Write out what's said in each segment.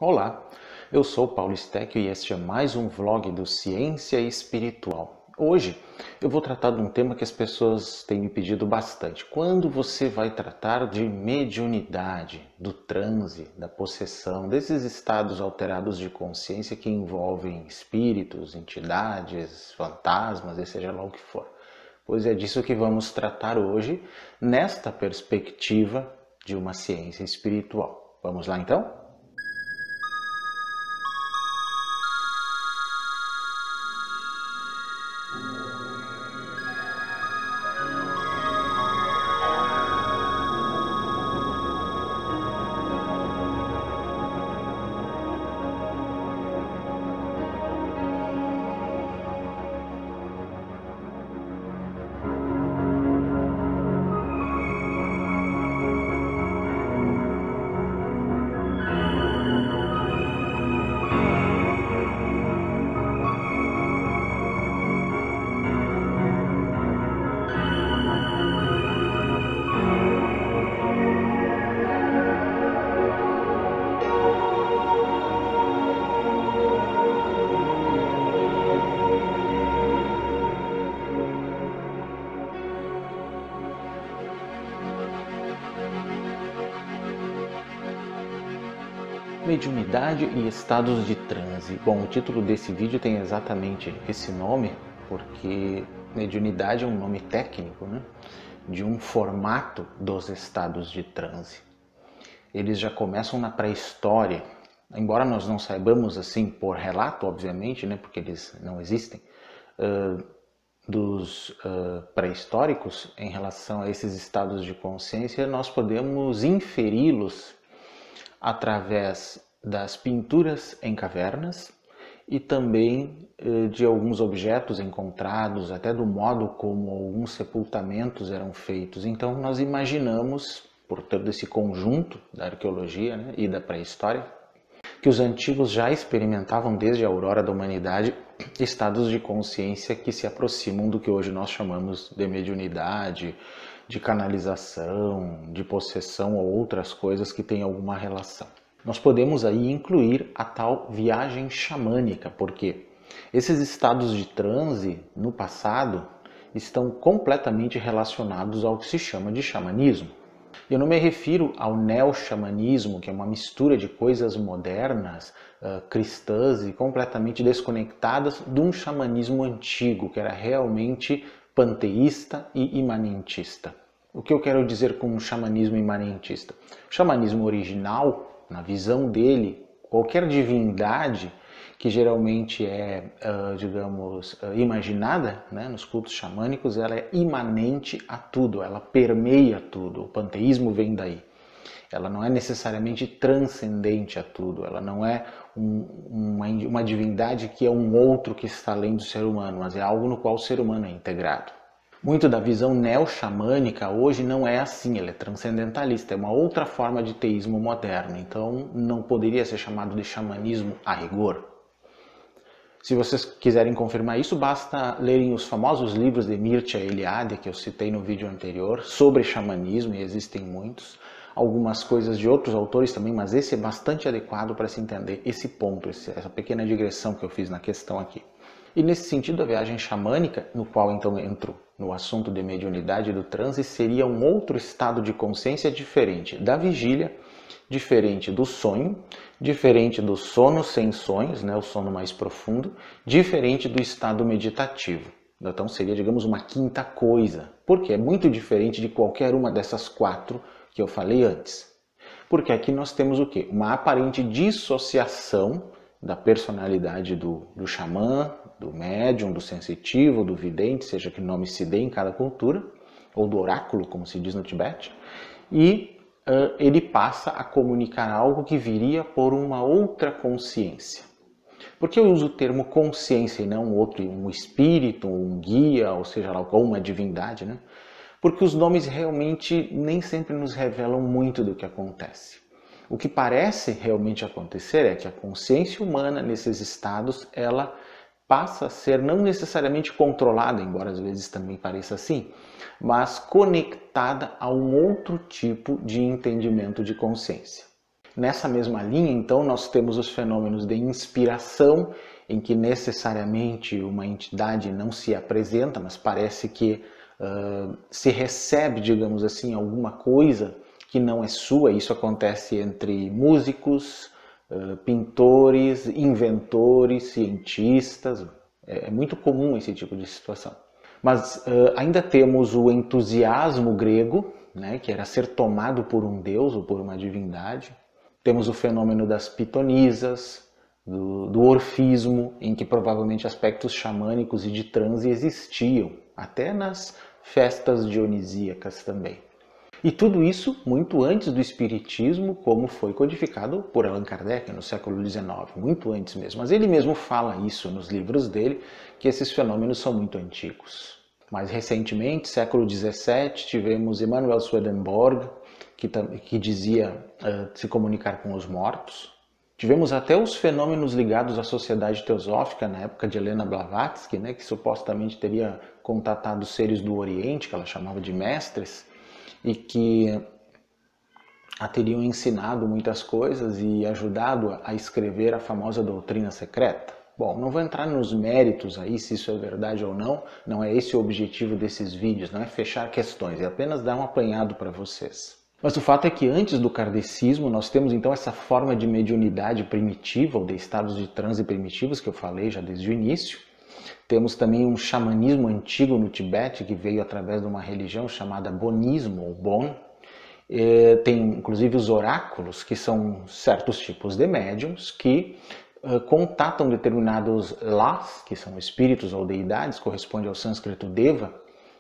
Olá, eu sou Paulo Stéquio e este é mais um vlog do Ciência Espiritual. Hoje eu vou tratar de um tema que as pessoas têm me pedido bastante. Quando você vai tratar de mediunidade, do transe, da possessão, desses estados alterados de consciência que envolvem espíritos, entidades, fantasmas e seja lá o que for. Pois é disso que vamos tratar hoje, nesta perspectiva de uma ciência espiritual. Vamos lá então? Mediunidade e estados de transe. Bom, o título desse vídeo tem exatamente esse nome, porque mediunidade é um nome técnico, né, de um formato dos estados de transe. Eles já começam na pré-história, embora nós não saibamos assim por relato, obviamente, né, porque eles não existem, dos pré-históricos em relação a esses estados de consciência, nós podemos inferi-los através das pinturas em cavernas e também de alguns objetos encontrados, até do modo como alguns sepultamentos eram feitos. Então nós imaginamos, por todo esse conjunto da arqueologia, né, e da pré-história, que os antigos já experimentavam desde a aurora da humanidade estados de consciência que se aproximam do que hoje nós chamamos de mediunidade, de canalização, de possessão ou outras coisas que têm alguma relação. Nós podemos aí incluir a tal viagem xamânica, porque esses estados de transe no passado estão completamente relacionados ao que se chama de xamanismo. Eu não me refiro ao neo-xamanismo, que é uma mistura de coisas modernas, cristãs e completamente desconectadas de um xamanismo antigo, que era realmente panteísta e imanentista. O que eu quero dizer com o xamanismo imanentista? O xamanismo original, na visão dele, qualquer divindade que geralmente é, digamos, imaginada, né, nos cultos xamânicos, ela é imanente a tudo, ela permeia tudo. O panteísmo vem daí. Ela não é necessariamente transcendente a tudo, ela não é uma divindade que é um outro que está além do ser humano, mas é algo no qual o ser humano é integrado. Muito da visão neo-xamânica hoje não é assim, ela é transcendentalista, é uma outra forma de teísmo moderno, então não poderia ser chamado de xamanismo a rigor. Se vocês quiserem confirmar isso, basta lerem os famosos livros de Mircea Eliade, que eu citei no vídeo anterior, sobre xamanismo, e existem muitos. Algumas coisas de outros autores também, mas esse é bastante adequado para se entender esse ponto, essa pequena digressão que eu fiz na questão aqui. E nesse sentido, a viagem xamânica, no qual então entro no assunto de mediunidade do transe, seria um outro estado de consciência diferente da vigília, diferente do sonho, diferente do sono sem sonhos, né, o sono mais profundo, diferente do estado meditativo. Então seria, digamos, uma quinta coisa, porque é muito diferente de qualquer uma dessas quatro que eu falei antes. Porque aqui nós temos o quê? Uma aparente dissociação da personalidade do xamã, do médium, do sensitivo, do vidente, seja que nome se dê em cada cultura, ou do oráculo, como se diz no Tibete, e ele passa a comunicar algo que viria por uma outra consciência. Por que eu uso o termo consciência e não um espírito, um guia, ou seja lá, ou uma divindade, né? Porque os nomes realmente nem sempre nos revelam muito do que acontece. O que parece realmente acontecer é que a consciência humana nesses estados, ela passa a ser não necessariamente controlada, embora às vezes também pareça assim, mas conectada a um outro tipo de entendimento de consciência. Nessa mesma linha, então, nós temos os fenômenos de inspiração, em que necessariamente uma entidade não se apresenta, mas parece que se recebe, digamos assim, alguma coisa que não é sua. Isso acontece entre músicos, pintores, inventores, cientistas. É muito comum esse tipo de situação. Mas ainda temos o entusiasmo grego, né, que era ser tomado por um deus ou por uma divindade. Temos o fenômeno das pitonisas, do orfismo, em que provavelmente aspectos xamânicos e de transe existiam, até nas festas dionisíacas também. E tudo isso muito antes do espiritismo, como foi codificado por Allan Kardec no século XIX, muito antes mesmo. Mas ele mesmo fala isso nos livros dele, que esses fenômenos são muito antigos. Mais recentemente, século XVII, tivemos Emanuel Swedenborg, que dizia se comunicar com os mortos. Tivemos até os fenômenos ligados à sociedade teosófica na época de Helena Blavatsky, né, que supostamente teria contatado seres do Oriente, que ela chamava de mestres, e que a teriam ensinado muitas coisas e ajudado a escrever a famosa doutrina secreta. Bom, não vou entrar nos méritos aí, se isso é verdade ou não é esse o objetivo desses vídeos, não é fechar questões, é apenas dar um apanhado para vocês. Mas o fato é que antes do kardecismo nós temos então essa forma de mediunidade primitiva, ou de estados de transe primitivos, que eu falei já desde o início. Temos também um xamanismo antigo no Tibete, que veio através de uma religião chamada Bonismo, ou Bon. Tem inclusive os oráculos, que são certos tipos de médiums que contatam determinados las, que são espíritos ou deidades, corresponde ao sânscrito deva,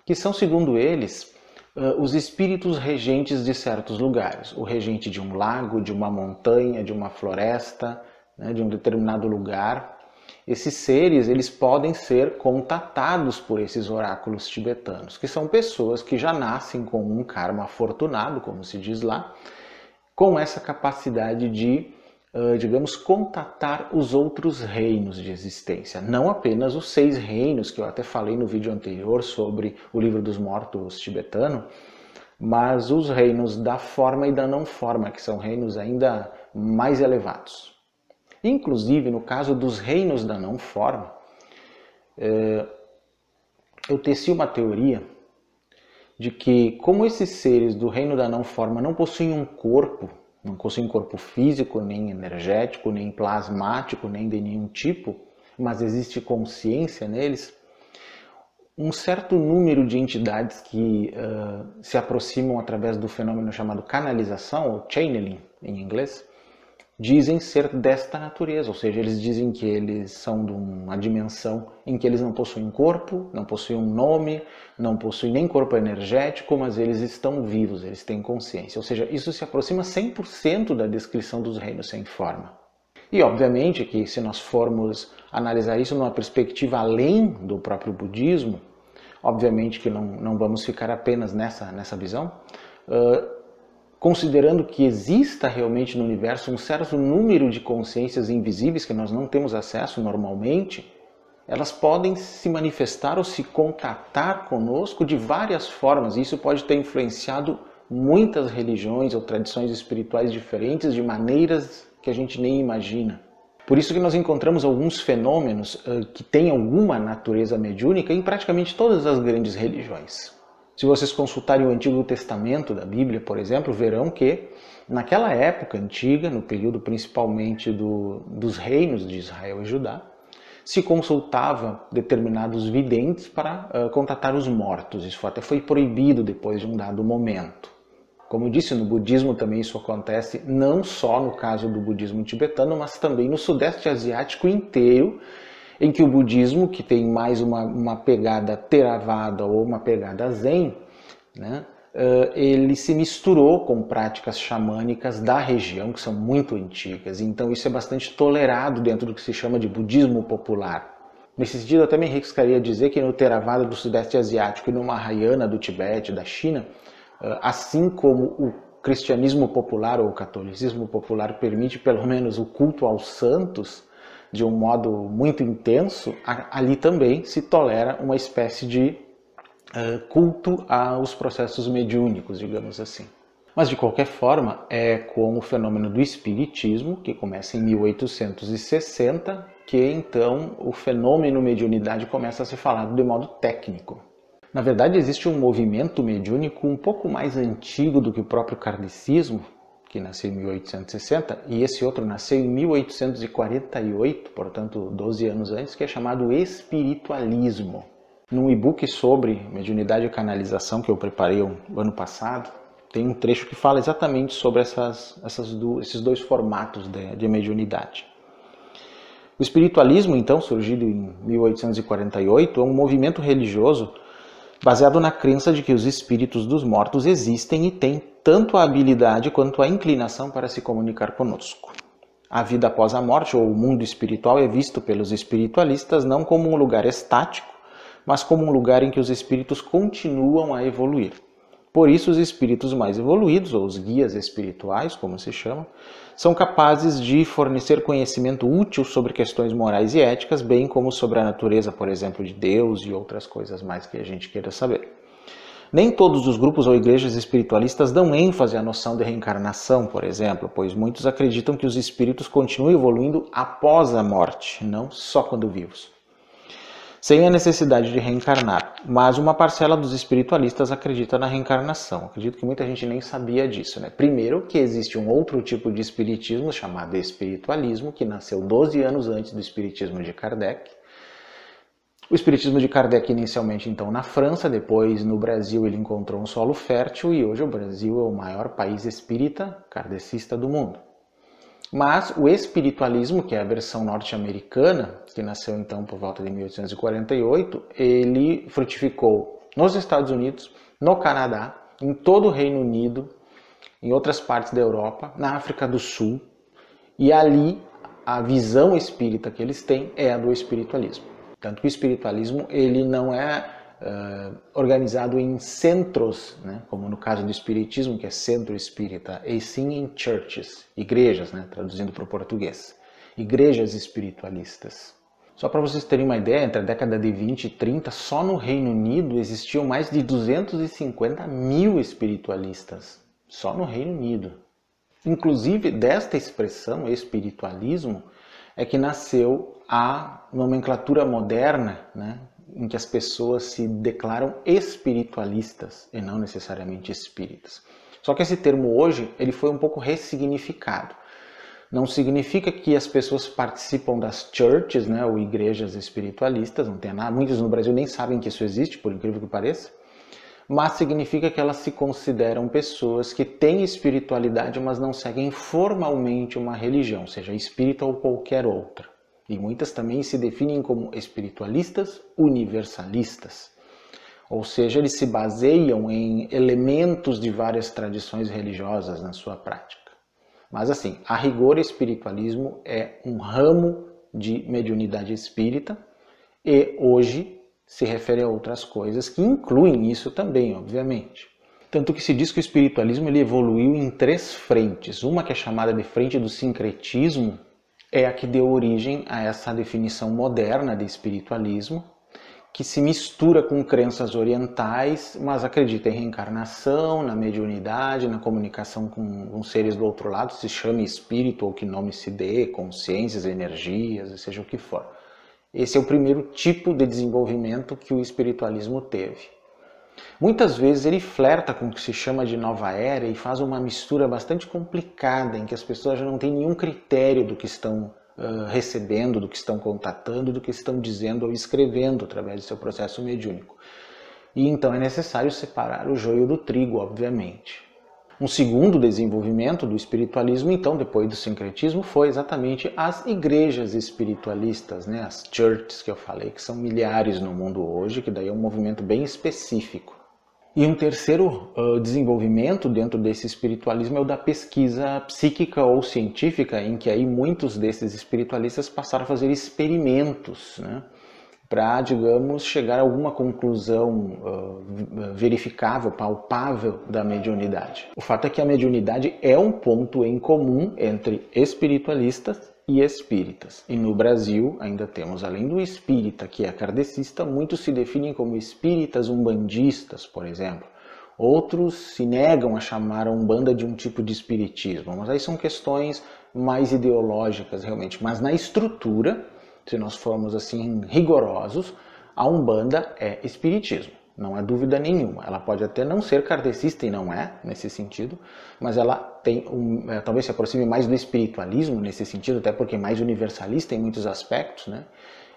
que são, segundo eles, os espíritos regentes de certos lugares. O regente de um lago, de uma montanha, de uma floresta, né, de um determinado lugar. Esses seres, eles podem ser contatados por esses oráculos tibetanos, que são pessoas que já nascem com um karma afortunado, como se diz lá, com essa capacidade de, digamos, contatar os outros reinos de existência. Não apenas os 6 reinos, que eu até falei no vídeo anterior sobre o livro dos mortos tibetano, mas os reinos da forma e da não forma, que são reinos ainda mais elevados. Inclusive, no caso dos reinos da não forma, eu teci uma teoria de que, como esses seres do reino da não forma não possuem um corpo, não possuem corpo físico, nem energético, nem plasmático, nem de nenhum tipo, mas existe consciência neles, um certo número de entidades que se aproximam através do fenômeno chamado canalização, ou channeling em inglês, dizem ser desta natureza, ou seja, eles dizem que eles são de uma dimensão em que eles não possuem corpo, não possuem um nome, não possuem nem corpo energético, mas eles estão vivos, eles têm consciência. Ou seja, isso se aproxima 100% da descrição dos reinos sem forma. E obviamente que se nós formos analisar isso numa perspectiva além do próprio budismo, obviamente que não vamos ficar apenas nessa visão, considerando que exista realmente no universo um certo número de consciências invisíveis que nós não temos acesso normalmente, elas podem se manifestar ou se contatar conosco de várias formas. E isso pode ter influenciado muitas religiões ou tradições espirituais diferentes de maneiras que a gente nem imagina. Por isso que nós encontramos alguns fenômenos que têm alguma natureza mediúnica em praticamente todas as grandes religiões. Se vocês consultarem o Antigo Testamento da Bíblia, por exemplo, verão que naquela época antiga, no período principalmente dos reinos de Israel e Judá, se consultava determinados videntes para contatar os mortos. Isso até foi proibido depois de um dado momento. Como eu disse, no budismo também isso acontece, não só no caso do budismo tibetano, mas também no Sudeste Asiático inteiro, em que o budismo, que tem mais uma pegada Theravada ou uma pegada Zen, né, ele se misturou com práticas xamânicas da região, que são muito antigas. Então isso é bastante tolerado dentro do que se chama de budismo popular. Nesse sentido, eu também arriscaria dizer que no Theravada do Sudeste Asiático e no Mahayana do Tibete, da China, assim como o cristianismo popular ou o catolicismo popular permite pelo menos o culto aos santos, de um modo muito intenso, ali também se tolera uma espécie de culto aos processos mediúnicos, digamos assim. Mas, de qualquer forma, é com o fenômeno do espiritismo, que começa em 1860, que então o fenômeno mediunidade começa a ser falado de modo técnico. Na verdade, existe um movimento mediúnico um pouco mais antigo do que o próprio kardecismo, que nasceu em 1860, e esse outro nasceu em 1848, portanto 12 anos antes, que é chamado espiritualismo. Num e-book sobre mediunidade e canalização que eu preparei o ano passado, tem um trecho que fala exatamente sobre esses dois formatos de mediunidade. O espiritualismo, então, surgido em 1848, é um movimento religioso baseado na crença de que os espíritos dos mortos existem e têm tanto a habilidade quanto a inclinação para se comunicar conosco. A vida após a morte, ou o mundo espiritual, é visto pelos espiritualistas não como um lugar estático, mas como um lugar em que os espíritos continuam a evoluir. Por isso, os espíritos mais evoluídos, ou os guias espirituais, como se chamam, são capazes de fornecer conhecimento útil sobre questões morais e éticas, bem como sobre a natureza, por exemplo, de Deus e outras coisas mais que a gente queira saber. Nem todos os grupos ou igrejas espiritualistas dão ênfase à noção de reencarnação, por exemplo, pois muitos acreditam que os espíritos continuam evoluindo após a morte, não só quando vivos, sem a necessidade de reencarnar, mas uma parcela dos espiritualistas acredita na reencarnação. Acredito que muita gente nem sabia disso, né? Primeiro, que existe um outro tipo de espiritismo chamado espiritualismo, que nasceu 12 anos antes do espiritismo de Kardec. O espiritismo de Kardec inicialmente então na França, depois no Brasil ele encontrou um solo fértil e hoje o Brasil é o maior país espírita kardecista do mundo. Mas o espiritualismo, que é a versão norte-americana, que nasceu então por volta de 1848, ele frutificou nos Estados Unidos, no Canadá, em todo o Reino Unido, em outras partes da Europa, na África do Sul, e ali a visão espírita que eles têm é a do espiritualismo. Tanto que o espiritualismo ele não é organizado em centros, né, como no caso do espiritismo, que é centro espírita, e sim em churches, igrejas, né, traduzindo para o português, igrejas espiritualistas. Só para vocês terem uma ideia, entre a década de 20 e 30, só no Reino Unido existiam mais de 250 mil espiritualistas, só no Reino Unido. Inclusive, desta expressão, espiritualismo, é que nasceu a nomenclatura moderna, né, em que as pessoas se declaram espiritualistas e não necessariamente espíritas. Só que esse termo hoje ele foi um pouco ressignificado. Não significa que as pessoas participam das churches, né, ou igrejas espiritualistas, não tem nada. Muitos no Brasil nem sabem que isso existe, por incrível que pareça. Mas significa que elas se consideram pessoas que têm espiritualidade, mas não seguem formalmente uma religião, seja espírita ou qualquer outra. E muitas também se definem como espiritualistas universalistas. Ou seja, eles se baseiam em elementos de várias tradições religiosas na sua prática. Mas assim, a rigor, espiritualismo é um ramo de mediunidade espírita e hoje se refere a outras coisas que incluem isso também, obviamente. Tanto que se diz que o espiritualismo ele evoluiu em 3 frentes. Uma que é chamada de frente do sincretismo, é a que deu origem a essa definição moderna de espiritualismo, que se mistura com crenças orientais, mas acredita em reencarnação, na mediunidade, na comunicação com seres do outro lado, se chame espírito ou que nome se dê, consciências, energias, seja o que for. Esse é o primeiro tipo de desenvolvimento que o espiritualismo teve. Muitas vezes ele flerta com o que se chama de nova era e faz uma mistura bastante complicada, em que as pessoas já não têm nenhum critério do que estão recebendo, do que estão contatando, do que estão dizendo ou escrevendo através do seu processo mediúnico. E então é necessário separar o joio do trigo, obviamente. Um segundo desenvolvimento do espiritualismo, então, depois do sincretismo, foi exatamente as igrejas espiritualistas, né? As churches que eu falei, que são milhares no mundo hoje, que daí é um movimento bem específico. E um terceiro desenvolvimento dentro desse espiritualismo é o da pesquisa psíquica ou científica, em que aí muitos desses espiritualistas passaram a fazer experimentos, né? Para, digamos, chegar a alguma conclusão verificável, palpável da mediunidade. O fato é que a mediunidade é um ponto em comum entre espiritualistas e espíritas. E no Brasil ainda temos, além do espírita, que é kardecista, muitos se definem como espíritas umbandistas, por exemplo, Outros se negam a chamar a Umbanda de um tipo de espiritismo, mas aí são questões mais ideológicas realmente. Mas na estrutura, se nós formos assim rigorosos, a Umbanda é espiritismo, não há dúvida nenhuma. Ela pode até não ser kardecista e não é, nesse sentido, mas ela tem talvez se aproxime mais do espiritualismo nesse sentido, até porque é mais universalista em muitos aspectos, né?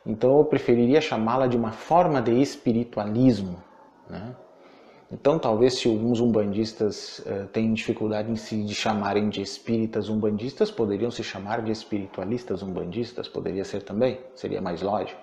Então eu preferiria chamá-la de uma forma de espiritualismo, né? Então, talvez se alguns umbandistas têm dificuldade de chamarem de espíritas umbandistas, poderiam se chamar de espiritualistas umbandistas, poderia ser também, seria mais lógico.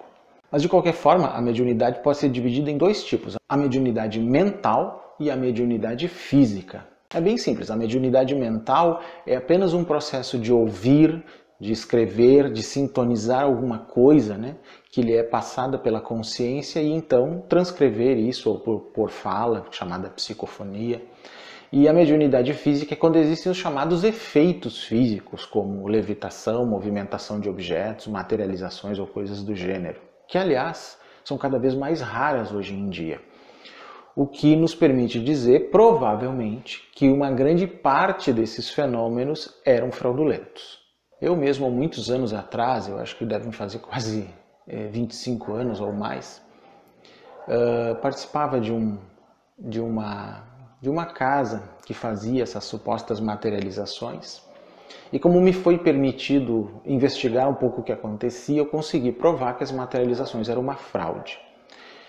Mas de qualquer forma, a mediunidade pode ser dividida em dois tipos, a mediunidade mental e a mediunidade física. É bem simples, a mediunidade mental é apenas um processo de ouvir, de escrever, de sintonizar alguma coisa, né, que lhe é passada pela consciência e então transcrever isso ou por fala, chamada psicofonia. E a mediunidade física é quando existem os chamados efeitos físicos, como levitação, movimentação de objetos, materializações ou coisas do gênero, que aliás são cada vez mais raras hoje em dia. O que nos permite dizer, provavelmente, que uma grande parte desses fenômenos eram fraudulentos. Eu mesmo, muitos anos atrás, eu acho que devem fazer quase 25 anos ou mais, participava de uma casa que fazia essas supostas materializações. E como me foi permitido investigar um pouco o que acontecia, eu consegui provar que as materializações eram uma fraude.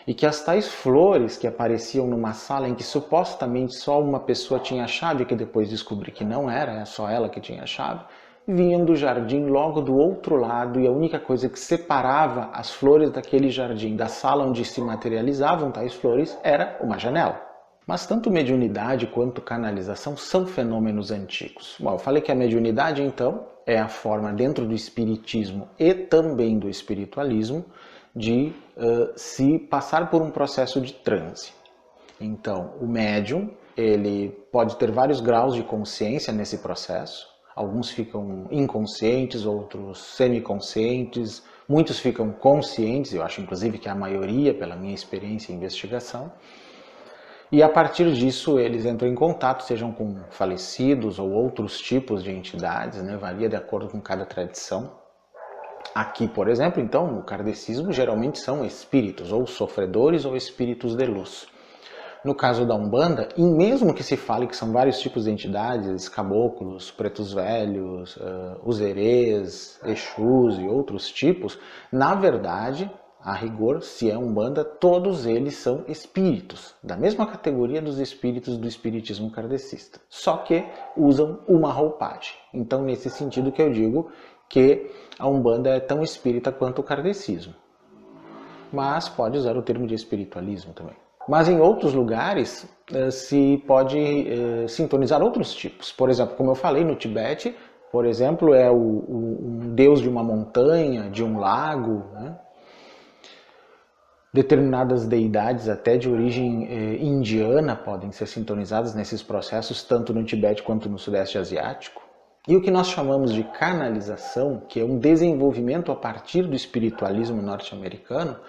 E que as tais flores que apareciam numa sala em que supostamente só uma pessoa tinha a chave, que depois descobri que não era só ela que tinha a chave, vinham do jardim logo do outro lado, e a única coisa que separava as flores daquele jardim da sala onde se materializavam tais flores era uma janela. Mas tanto mediunidade quanto canalização são fenômenos antigos. Bom, eu falei que a mediunidade, então, é a forma dentro do espiritismo e também do espiritualismo de se passar por um processo de transe. Então, o médium, ele pode ter vários graus de consciência nesse processo. Alguns ficam inconscientes, outros semiconscientes, muitos ficam conscientes, eu acho inclusive que a maioria, pela minha experiência e investigação. E a partir disso eles entram em contato, sejam com falecidos ou outros tipos de entidades, né? Varia de acordo com cada tradição. Aqui, por exemplo, então, no kardecismo geralmente são espíritos, ou sofredores ou espíritos de luz. No caso da Umbanda, e mesmo que se fale que são vários tipos de entidades, caboclos, pretos velhos, uzerês, exus e outros tipos, na verdade, a rigor, se é Umbanda, todos eles são espíritos, da mesma categoria dos espíritos do espiritismo kardecista, só que usam uma roupagem. Então, nesse sentido que eu digo que a Umbanda é tão espírita quanto o kardecismo. Mas pode usar o termo de espiritualismo também. Mas em outros lugares se pode sintonizar outros tipos. Por exemplo, como eu falei, no Tibete, por exemplo, é um deus de uma montanha, de um lago, né? Determinadas deidades, até de origem indiana, podem ser sintonizadas nesses processos, tanto no Tibete quanto no Sudeste Asiático. E o que nós chamamos de canalização, que é um desenvolvimento a partir do espiritualismo norte-americano,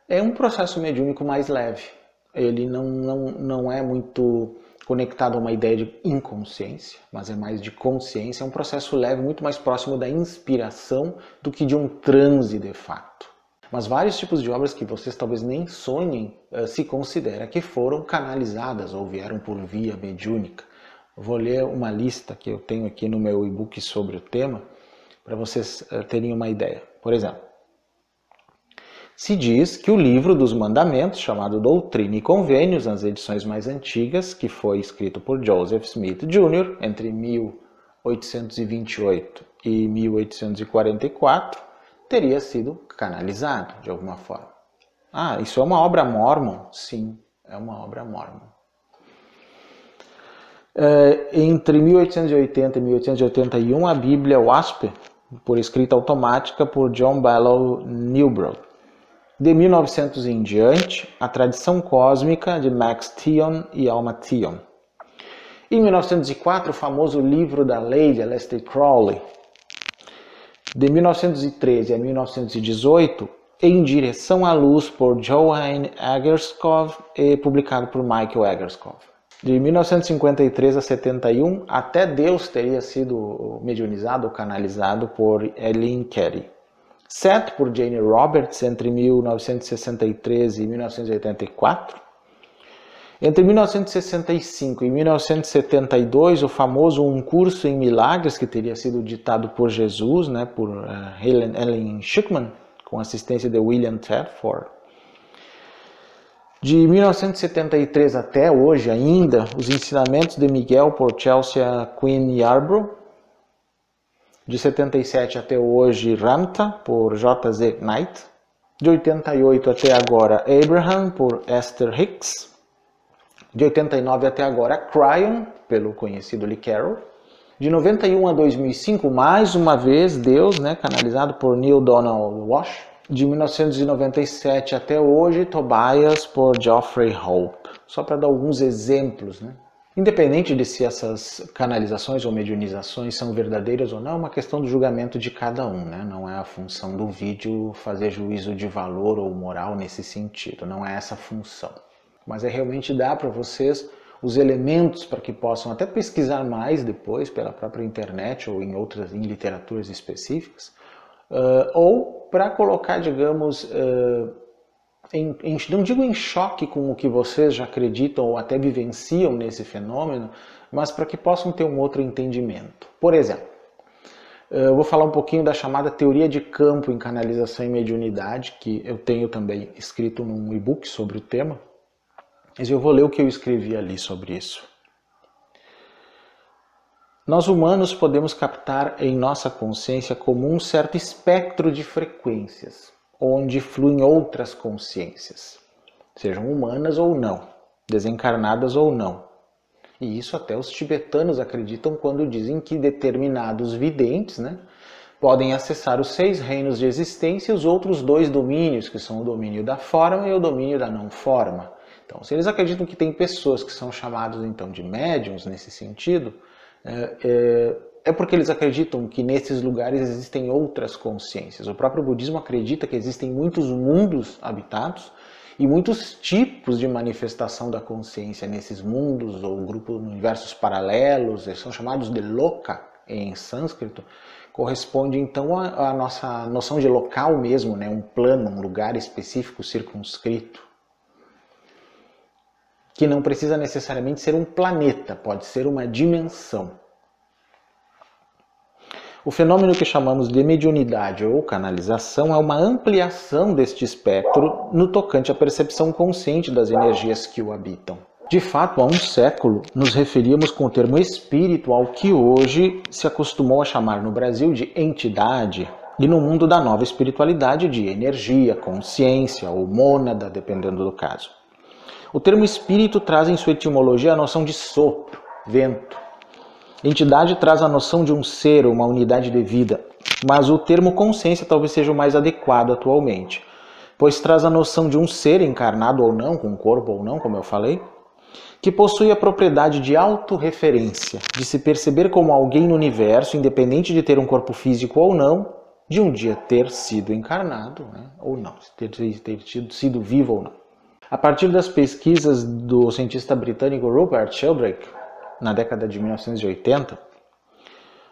é um processo mediúnico mais leve. Ele não é muito conectado a uma ideia de inconsciência, mas é mais de consciência. É um processo leve, muito mais próximo da inspiração do que de um transe de fato. Mas vários tipos de obras que vocês talvez nem sonhem se considera que foram canalizadas ou vieram por via mediúnica. Vou ler uma lista que eu tenho aqui no meu e-book sobre o tema, para vocês terem uma ideia. Por exemplo, se diz que o livro dos mandamentos, chamado Doutrina e Convênios, nas edições mais antigas, que foi escrito por Joseph Smith Jr. entre 1828 e 1844, teria sido canalizado de alguma forma. Ah, isso é uma obra mórmon? Sim, é uma obra mórmon. Entre 1880 e 1881, a Bíblia WASP, por escrita automática por John Ballow Newbrough. De 1900 em diante, a tradição cósmica de Max Thion e Alma Thion. Em 1904, o famoso livro da lei de Aleister Crowley. De 1913 a 1918, Em Direção à Luz, por Johann Egerskov e publicado por Michael Egerskov. De 1953 a 71, até Deus teria sido mediunizado ou canalizado por Eileen Carey. Seth por Jane Roberts entre 1963 e 1984. Entre 1965 e 1972, o famoso Um Curso em Milagres, que teria sido ditado por Jesus, né, por Ellen Schuckman, com assistência de William Tedford. De 1973 até hoje ainda, os ensinamentos de Miguel por Chelsea Quinn Yarbrough. De 77 até hoje, Ramtha por J.Z. Knight. De 88 até agora, Abraham por Esther Hicks. De 89 até agora, Cryon, pelo conhecido Lee Carroll. De 91 a 2005, mais uma vez, Deus, né, canalizado por Neale Donald Walsch. De 1997 até hoje, Tobias por Geoffrey Hope. Só para dar alguns exemplos, né? Independente de se essas canalizações ou mediunizações são verdadeiras ou não, é uma questão do julgamento de cada um, né? Não é a função do vídeo fazer juízo de valor ou moral nesse sentido, não é essa a função. Mas é realmente dar para vocês os elementos para que possam até pesquisar mais depois pela própria internet ou em literaturas específicas, ou para colocar, digamos, não digo em choque com o que vocês já acreditam ou até vivenciam nesse fenômeno, mas para que possam ter um outro entendimento. Por exemplo, eu vou falar um pouquinho da chamada teoria de campo em canalização e mediunidade, que eu tenho também escrito num e-book sobre o tema. Mas eu vou ler o que eu escrevi ali sobre isso. Nós humanos podemos captar em nossa consciência como um certo espectro de frequências, onde fluem outras consciências, sejam humanas ou não, desencarnadas ou não. E isso até os tibetanos acreditam quando dizem que determinados videntes, né, podem acessar os 6 reinos de existência e os outros 2 domínios, que são o domínio da forma e o domínio da não forma. Então, se eles acreditam que tem pessoas que são chamadas então de médiums nesse sentido, é porque eles acreditam que nesses lugares existem outras consciências. O próprio budismo acredita que existem muitos mundos habitados e muitos tipos de manifestação da consciência nesses mundos ou universos paralelos. Eles são chamados de loka em sânscrito. Corresponde então à nossa noção de local mesmo, né? Um plano, um lugar específico circunscrito, que não precisa necessariamente ser um planeta, pode ser uma dimensão. O fenômeno que chamamos de mediunidade ou canalização é uma ampliação deste espectro no tocante à percepção consciente das energias que o habitam. De fato, há um século, nos referíamos com o termo espírito ao que hoje se acostumou a chamar no Brasil de entidade, e no mundo da nova espiritualidade de energia, consciência ou mônada, dependendo do caso. O termo espírito traz em sua etimologia a noção de sopro, vento. Entidade traz a noção de um ser, uma unidade de vida, mas o termo consciência talvez seja o mais adequado atualmente, pois traz a noção de um ser encarnado ou não, com corpo ou não, como eu falei, que possui a propriedade de autorreferência, de se perceber como alguém no universo, independente de ter um corpo físico ou não, de um dia ter sido encarnado, né, ou não, ter sido vivo ou não. A partir das pesquisas do cientista britânico Rupert Sheldrake, na década de 1980,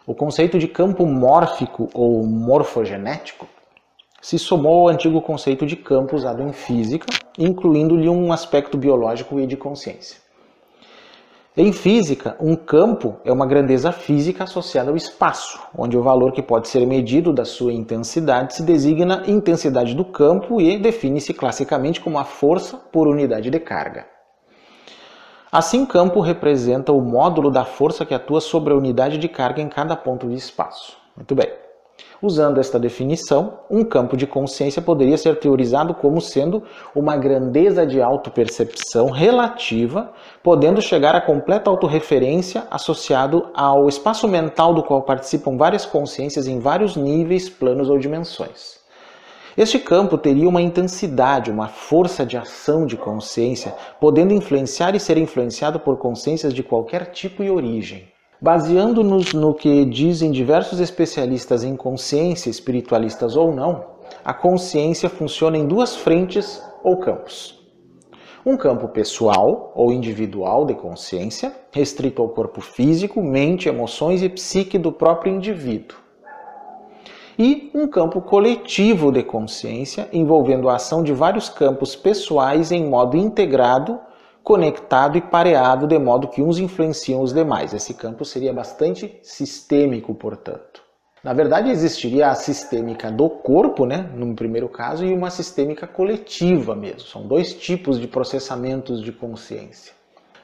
o conceito de campo mórfico ou morfogenético se somou ao antigo conceito de campo usado em física, incluindo-lhe um aspecto biológico e de consciência. Em física, um campo é uma grandeza física associada ao espaço, onde o valor que pode ser medido da sua intensidade se designa intensidade do campo e define-se classicamente como a força por unidade de carga. Assim, campo representa o módulo da força que atua sobre a unidade de carga em cada ponto de espaço. Muito bem. Usando esta definição, um campo de consciência poderia ser teorizado como sendo uma grandeza de autopercepção relativa, podendo chegar à completa autorreferência associado ao espaço mental do qual participam várias consciências em vários níveis, planos ou dimensões. Este campo teria uma intensidade, uma força de ação de consciência, podendo influenciar e ser influenciado por consciências de qualquer tipo e origem. Baseando-nos no que dizem diversos especialistas em consciência, espiritualistas ou não, a consciência funciona em 2 frentes ou campos. Um campo pessoal ou individual de consciência, restrito ao corpo físico, mente, emoções e psique do próprio indivíduo. E um campo coletivo de consciência, envolvendo a ação de vários campos pessoais em modo integrado, conectado e pareado, de modo que uns influenciam os demais. Esse campo seria bastante sistêmico, portanto. Na verdade, existiria a sistêmica do corpo, né, no primeiro caso, e uma sistêmica coletiva mesmo. São dois tipos de processamentos de consciência.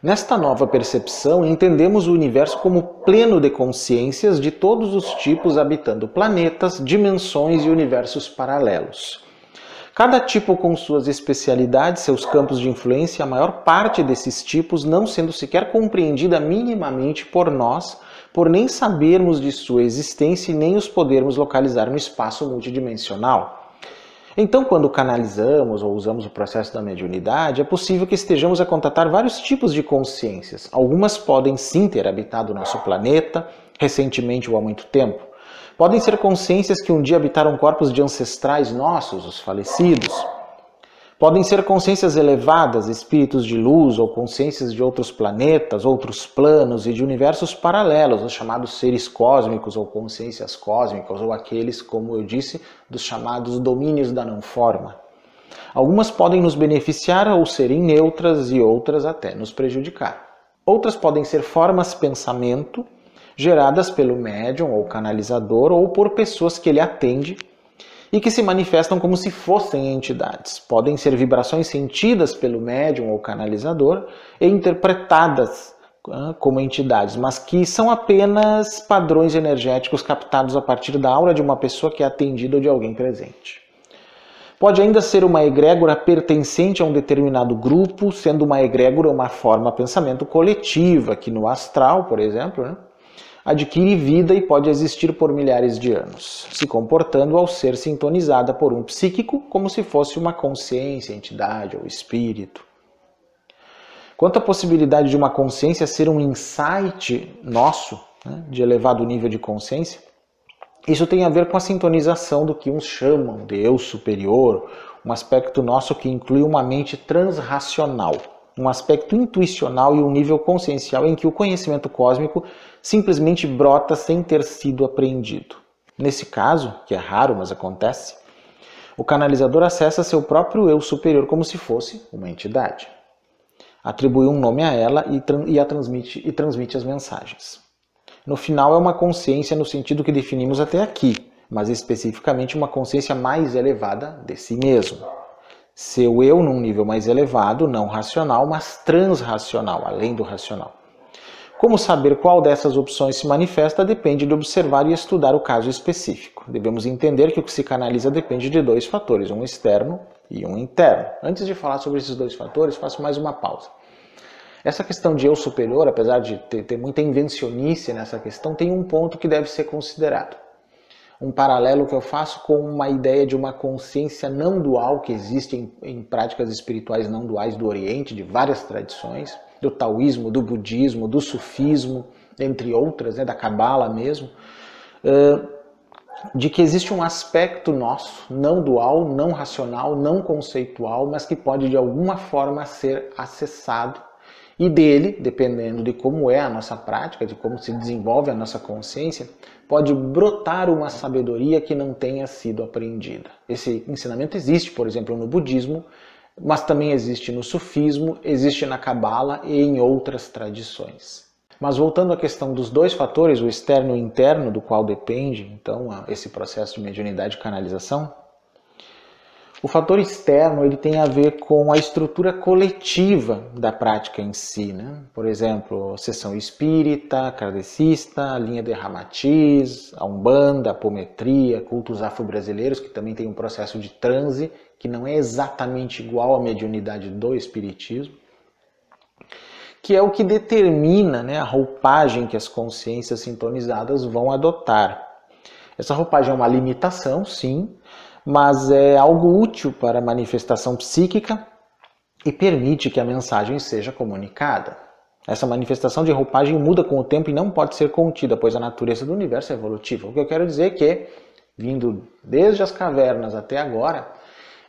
Nesta nova percepção, entendemos o universo como pleno de consciências de todos os tipos habitando planetas, dimensões e universos paralelos. Cada tipo com suas especialidades, seus campos de influência, a maior parte desses tipos não sendo sequer compreendida minimamente por nós, por nem sabermos de sua existência e nem os podermos localizar no espaço multidimensional. Então, quando canalizamos ou usamos o processo da mediunidade, é possível que estejamos a contatar vários tipos de consciências. Algumas podem sim ter habitado o nosso planeta, recentemente ou há muito tempo. Podem ser consciências que um dia habitaram corpos de ancestrais nossos, os falecidos. Podem ser consciências elevadas, espíritos de luz ou consciências de outros planetas, outros planos e de universos paralelos, os chamados seres cósmicos ou consciências cósmicas, ou aqueles, como eu disse, dos chamados domínios da não-forma. Algumas podem nos beneficiar ou serem neutras e outras até nos prejudicar. Outras podem ser formas pensamento geradas pelo médium ou canalizador ou por pessoas que ele atende e que se manifestam como se fossem entidades. Podem ser vibrações sentidas pelo médium ou canalizador e interpretadas como entidades, mas que são apenas padrões energéticos captados a partir da aura de uma pessoa que é atendida ou de alguém presente. Pode ainda ser uma egrégora pertencente a um determinado grupo, sendo uma egrégora uma forma pensamento coletiva, que no astral, por exemplo, adquire vida e pode existir por milhares de anos, se comportando ao ser sintonizada por um psíquico como se fosse uma consciência, entidade ou espírito. Quanto à possibilidade de uma consciência ser um insight nosso, de elevado nível de consciência, isso tem a ver com a sintonização do que uns chamam de eu superior, um aspecto nosso que inclui uma mente transracional, um aspecto intuicional e um nível consciencial em que o conhecimento cósmico simplesmente brota sem ter sido apreendido. Nesse caso, que é raro, mas acontece, o canalizador acessa seu próprio eu superior como se fosse uma entidade. Atribui um nome a ela e transmite as mensagens. No final é uma consciência no sentido que definimos até aqui, mas especificamente uma consciência mais elevada de si mesmo. Seu eu num nível mais elevado, não racional, mas transracional, além do racional. Como saber qual dessas opções se manifesta depende de observar e estudar o caso específico. Devemos entender que o que se canaliza depende de dois fatores, um externo e um interno. Antes de falar sobre esses dois fatores, faço mais uma pausa. Essa questão de eu superior, apesar de ter muita invencionice nessa questão, tem um ponto que deve ser considerado. Um paralelo que eu faço com uma ideia de uma consciência não dual que existe em práticas espirituais não duais do Oriente, de várias tradições, do taoísmo, do budismo, do sufismo, entre outras, da cabala mesmo, de que existe um aspecto nosso, não dual, não racional, não conceitual, mas que pode de alguma forma ser acessado. E dele, dependendo de como é a nossa prática, de como se desenvolve a nossa consciência, pode brotar uma sabedoria que não tenha sido apreendida. Esse ensinamento existe, por exemplo, no budismo, mas também existe no sufismo, existe na cabala e em outras tradições. Mas voltando à questão dos dois fatores, o externo e o interno, do qual depende, então, esse processo de mediunidade e canalização, o fator externo ele tem a ver com a estrutura coletiva da prática em si, Por exemplo, sessão espírita, kardecista, linha de Ramatiz, a Umbanda, a apometria, cultos afro-brasileiros, que também tem um processo de transe, que não é exatamente igual à mediunidade do espiritismo, que é o que determina a roupagem que as consciências sintonizadas vão adotar. Essa roupagem é uma limitação, sim, mas é algo útil para a manifestação psíquica e permite que a mensagem seja comunicada. Essa manifestação de roupagem muda com o tempo e não pode ser contida, pois a natureza do universo é evolutiva. O que eu quero dizer é que, vindo desde as cavernas até agora,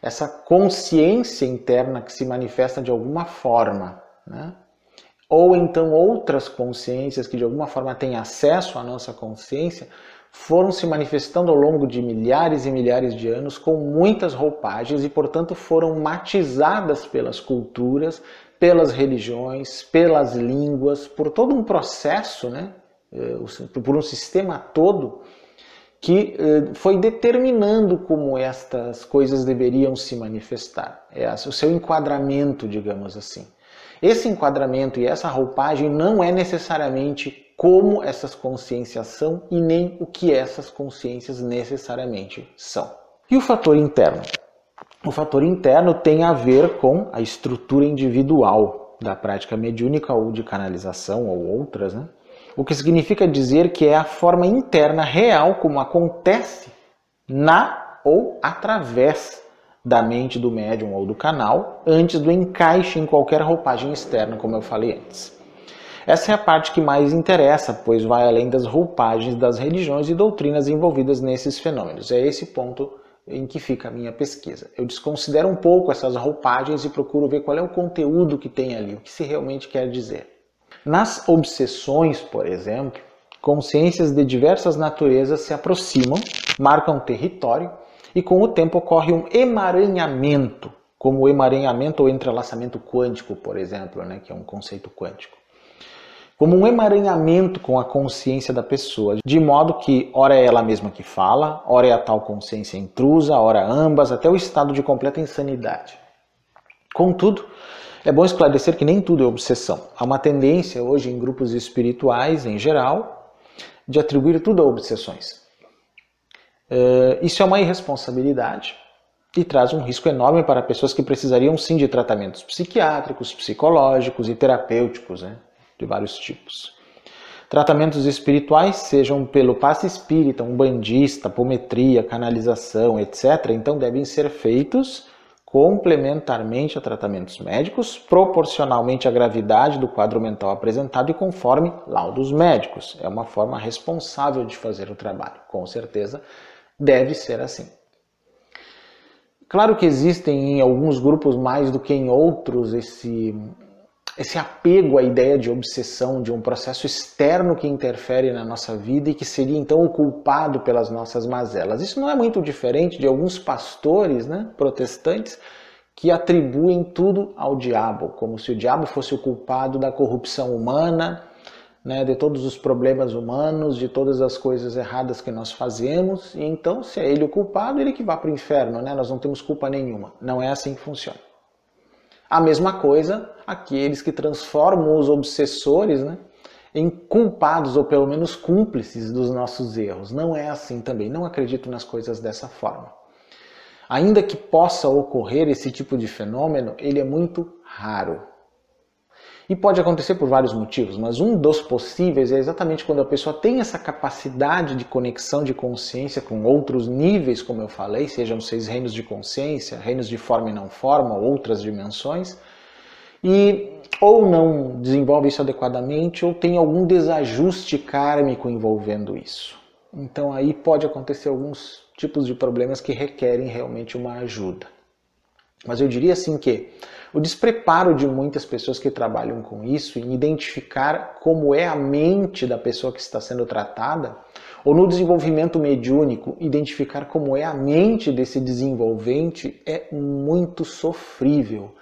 essa consciência interna que se manifesta de alguma forma, né? Ou então outras consciências que de alguma forma têm acesso à nossa consciência, foram se manifestando ao longo de milhares e milhares de anos com muitas roupagens e, portanto, foram matizadas pelas culturas, pelas religiões, pelas línguas, por todo um processo, né? Por um sistema todo que foi determinando como estas coisas deveriam se manifestar. É o seu enquadramento, digamos assim. Esse enquadramento e essa roupagem não é necessariamente como essas consciências são e nem o que essas consciências necessariamente são. E o fator interno? O fator interno tem a ver com a estrutura individual da prática mediúnica ou de canalização ou outras, né? O que significa dizer que é a forma interna real como acontece na ou através da mente do médium ou do canal, antes do encaixe em qualquer roupagem externa, como eu falei antes. Essa é a parte que mais interessa, pois vai além das roupagens das religiões e doutrinas envolvidas nesses fenômenos. É esse ponto em que fica a minha pesquisa. Eu desconsidero um pouco essas roupagens e procuro ver qual é o conteúdo que tem ali, o que se realmente quer dizer. Nas obsessões, por exemplo, consciências de diversas naturezas se aproximam, marcam território e com o tempo ocorre um emaranhamento, como o emaranhamento ou entrelaçamento quântico, por exemplo, né, que é um conceito quântico. Como um emaranhamento com a consciência da pessoa, de modo que ora é ela mesma que fala, ora é a tal consciência intrusa, ora ambas, até o estado de completa insanidade. Contudo, é bom esclarecer que nem tudo é obsessão. Há uma tendência hoje em grupos espirituais, em geral, de atribuir tudo a obsessões. Isso é uma irresponsabilidade e traz um risco enorme para pessoas que precisariam sim de tratamentos psiquiátricos, psicológicos e terapêuticos, né, de vários tipos. Tratamentos espirituais, sejam pelo passe espírita, umbandista, apometria, canalização, etc., então devem ser feitos complementarmente a tratamentos médicos, proporcionalmente à gravidade do quadro mental apresentado e conforme laudos médicos. É uma forma responsável de fazer o trabalho, com certeza deve ser assim. Claro que existem em alguns grupos mais do que em outros esse apego à ideia de obsessão, de um processo externo que interfere na nossa vida e que seria então o culpado pelas nossas mazelas. Isso não é muito diferente de alguns pastores, né, protestantes que atribuem tudo ao diabo, como se o diabo fosse o culpado da corrupção humana, né, de todos os problemas humanos, de todas as coisas erradas que nós fazemos, e então se é ele o culpado, ele que vá para o inferno, né? Nós não temos culpa nenhuma. Não é assim que funciona. A mesma coisa aqueles que transformam os obsessores, né, em culpados ou pelo menos cúmplices dos nossos erros. Não é assim também, não acredito nas coisas dessa forma. Ainda que possa ocorrer esse tipo de fenômeno, ele é muito raro. E pode acontecer por vários motivos, mas um dos possíveis é exatamente quando a pessoa tem essa capacidade de conexão de consciência com outros níveis, como eu falei, sejam 6 reinos de consciência, reinos de forma e não forma, outras dimensões, e ou não desenvolve isso adequadamente ou tem algum desajuste kármico envolvendo isso. Então aí pode acontecer alguns tipos de problemas que requerem realmente uma ajuda. Mas eu diria assim que o despreparo de muitas pessoas que trabalham com isso em identificar como é a mente da pessoa que está sendo tratada, ou no desenvolvimento mediúnico, identificar como é a mente desse desenvolvente é muito sofrível.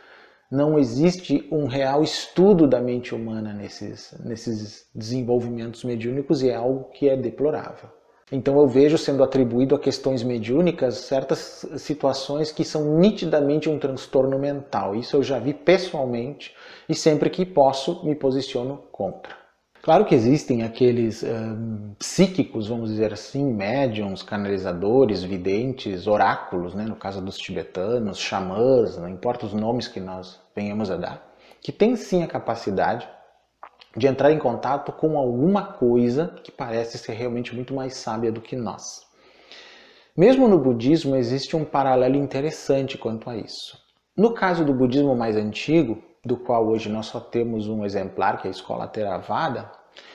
Não existe um real estudo da mente humana nesses desenvolvimentos mediúnicos e é algo que é deplorável. Então eu vejo sendo atribuído a questões mediúnicas certas situações que são nitidamente um transtorno mental. Isso eu já vi pessoalmente e sempre que posso me posiciono contra. Claro que existem aqueles psíquicos, vamos dizer assim, médiums, canalizadores, videntes, oráculos, né, no caso dos tibetanos, xamãs, não importa os nomes que nós venhamos a dar, que têm sim a capacidade de entrar em contato com alguma coisa que parece ser realmente muito mais sábia do que nós. Mesmo no budismo existe um paralelo interessante quanto a isso. No caso do budismo mais antigo, do qual hoje nós só temos um exemplar, que é a escola Theravada,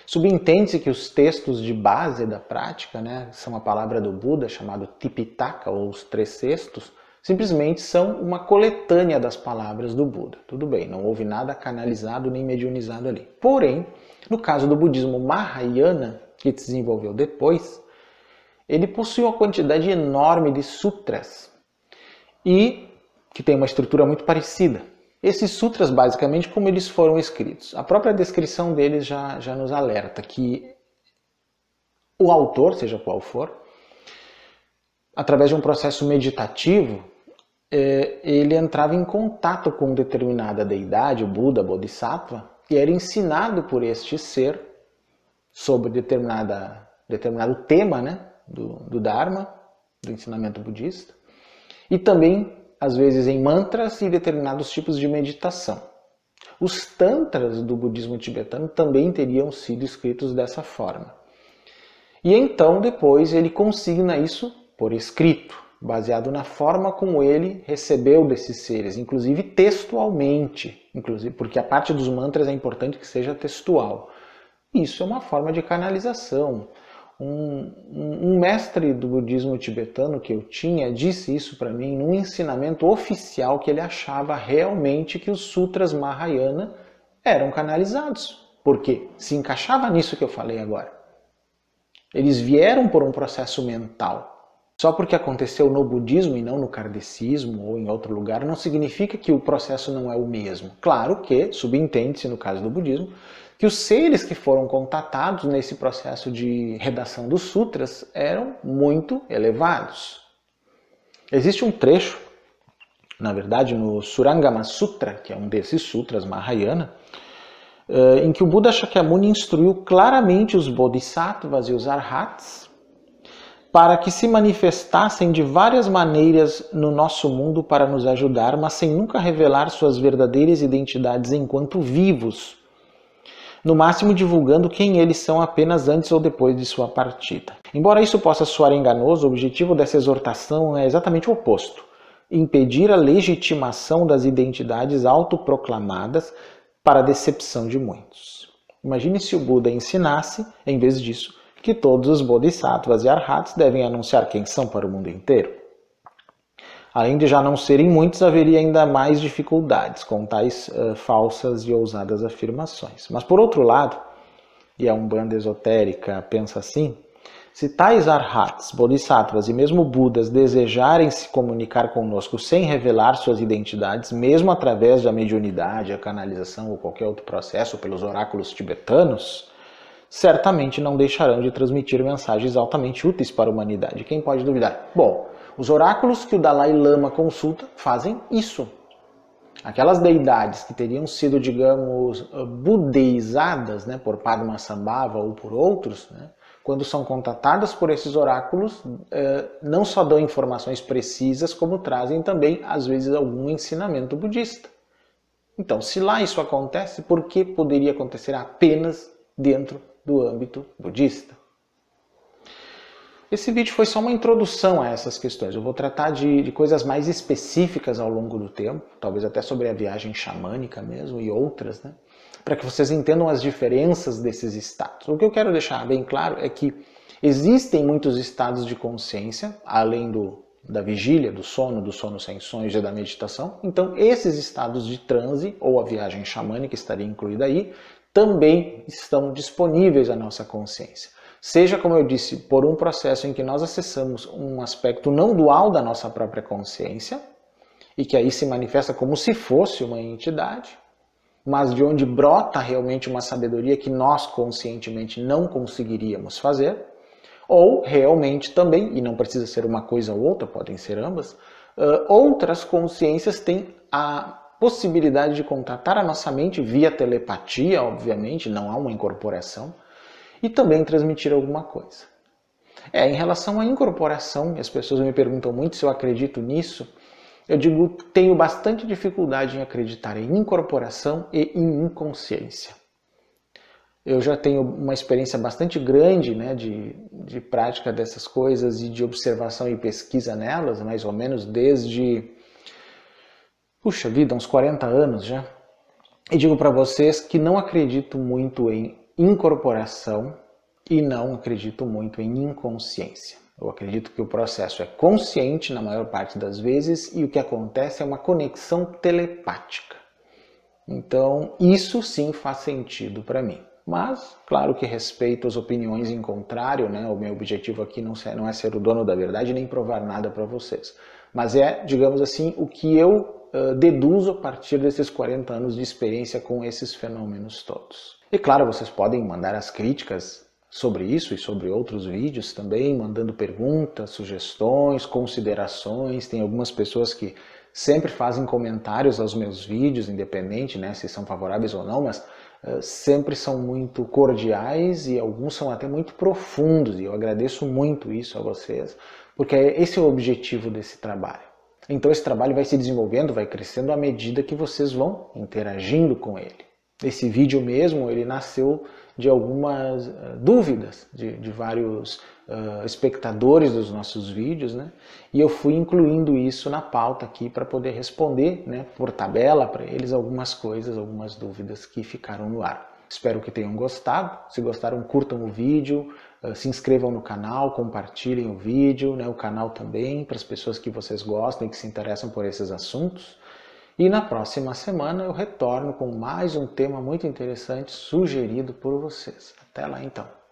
subentende-se que os textos de base da prática, né, são a palavra do Buda, chamado Tipitaka, ou os 3 cestos, Simplesmente são uma coletânea das palavras do Buda. Tudo bem, não houve nada canalizado nem mediunizado ali. Porém, no caso do budismo Mahayana, que se desenvolveu depois, ele possui uma quantidade enorme de sutras e que tem uma estrutura muito parecida. Esses sutras, basicamente, como eles foram escritos? A própria descrição deles já nos alerta que o autor, seja qual for, através de um processo meditativo, ele entrava em contato com determinada deidade, o Buda, Bodhisattva, e era ensinado por este ser sobre determinado tema, né, do Dharma, do ensinamento budista, e também, às vezes, em mantras e determinados tipos de meditação. Os tantras do budismo tibetano também teriam sido escritos dessa forma. E então, depois, ele consigna isso por escrito, baseado na forma como ele recebeu desses seres, inclusive textualmente, porque a parte dos mantras é importante que seja textual. Isso é uma forma de canalização. Um mestre do budismo tibetano que eu tinha disse isso para mim num ensinamento oficial que ele achava realmente que os sutras Mahayana eram canalizados, porque se encaixava nisso que eu falei agora. Eles vieram por um processo mental. Só porque aconteceu no budismo e não no kardecismo ou em outro lugar, não significa que o processo não é o mesmo. Claro que, subentende-se no caso do budismo, que os seres que foram contatados nesse processo de redação dos sutras eram muito elevados. Existe um trecho, na verdade, no Surangama Sutra, que é um desses sutras Mahayana, em que o Buda Shakyamuni instruiu claramente os bodhisattvas e os arhats para que se manifestassem de várias maneiras no nosso mundo para nos ajudar, mas sem nunca revelar suas verdadeiras identidades enquanto vivos, no máximo divulgando quem eles são apenas antes ou depois de sua partida. Embora isso possa soar enganoso, o objetivo dessa exortação é exatamente o oposto: impedir a legitimação das identidades autoproclamadas para a decepção de muitos. Imagine se o Buda ensinasse, em vez disso, que todos os bodhisattvas e arhats devem anunciar quem são para o mundo inteiro. Além de já não serem muitos, haveria ainda mais dificuldades com tais falsas e ousadas afirmações. Mas por outro lado, e a Umbanda esotérica pensa assim, se tais arhats, bodhisattvas e mesmo budas desejarem se comunicar conosco sem revelar suas identidades, mesmo através da mediunidade, a canalização ou qualquer outro processo pelos oráculos tibetanos, certamente não deixarão de transmitir mensagens altamente úteis para a humanidade. Quem pode duvidar? Bom, os oráculos que o Dalai Lama consulta fazem isso. Aquelas deidades que teriam sido, digamos, budeizadas, né, por Padmasambhava ou por outros, né, quando são contatadas por esses oráculos, não só dão informações precisas, como trazem também, às vezes, algum ensinamento budista. Então, se lá isso acontece, por que poderia acontecer apenas dentro do âmbito budista? Esse vídeo foi só uma introdução a essas questões. Eu vou tratar de coisas mais específicas ao longo do tempo, talvez até sobre a viagem xamânica mesmo e outras, né? Para que vocês entendam as diferenças desses estados. O que eu quero deixar bem claro é que existem muitos estados de consciência, além da vigília, do sono sem sonhos e da meditação. Então, esses estados de transe, ou a viagem xamânica estaria incluída aí, também estão disponíveis à nossa consciência. Seja, como eu disse, por um processo em que nós acessamos um aspecto não dual da nossa própria consciência, e que aí se manifesta como se fosse uma entidade, mas de onde brota realmente uma sabedoria que nós conscientemente não conseguiríamos fazer, ou realmente também, e não precisa ser uma coisa ou outra, podem ser ambas, outras consciências têm a possibilidade de contatar a nossa mente via telepatia, obviamente, não há uma incorporação, e também transmitir alguma coisa. Em relação à incorporação, as pessoas me perguntam muito se eu acredito nisso, eu digo que tenho bastante dificuldade em acreditar em incorporação e em inconsciência. Eu já tenho uma experiência bastante grande, né, de prática dessas coisas e de observação e pesquisa nelas, mais ou menos desde, puxa vida, uns 40 anos já. E digo para vocês que não acredito muito em incorporação e não acredito muito em inconsciência. Eu acredito que o processo é consciente na maior parte das vezes e o que acontece é uma conexão telepática. Então, isso sim faz sentido para mim. Mas, claro que respeito as opiniões em contrário, né? O meu objetivo aqui não é ser o dono da verdade nem provar nada para vocês. Mas é, digamos assim, o que eu deduzo a partir desses 40 anos de experiência com esses fenômenos todos. E claro, vocês podem mandar as críticas sobre isso e sobre outros vídeos também, mandando perguntas, sugestões, considerações. Tem algumas pessoas que sempre fazem comentários aos meus vídeos, independente, né, se são favoráveis ou não, mas sempre são muito cordiais e alguns são até muito profundos, e eu agradeço muito isso a vocês, porque esse é o objetivo desse trabalho. Então esse trabalho vai se desenvolvendo, vai crescendo à medida que vocês vão interagindo com ele. Esse vídeo mesmo, ele nasceu de algumas dúvidas de vários espectadores dos nossos vídeos, né? E eu fui incluindo isso na pauta aqui para poder responder, né, por tabela para eles algumas coisas, algumas dúvidas que ficaram no ar. Espero que tenham gostado. Se gostaram, curtam o vídeo, se inscrevam no canal, compartilhem o vídeo, né, o canal também, para as pessoas que vocês gostam e que se interessam por esses assuntos. E na próxima semana eu retorno com mais um tema muito interessante sugerido por vocês. Até lá então!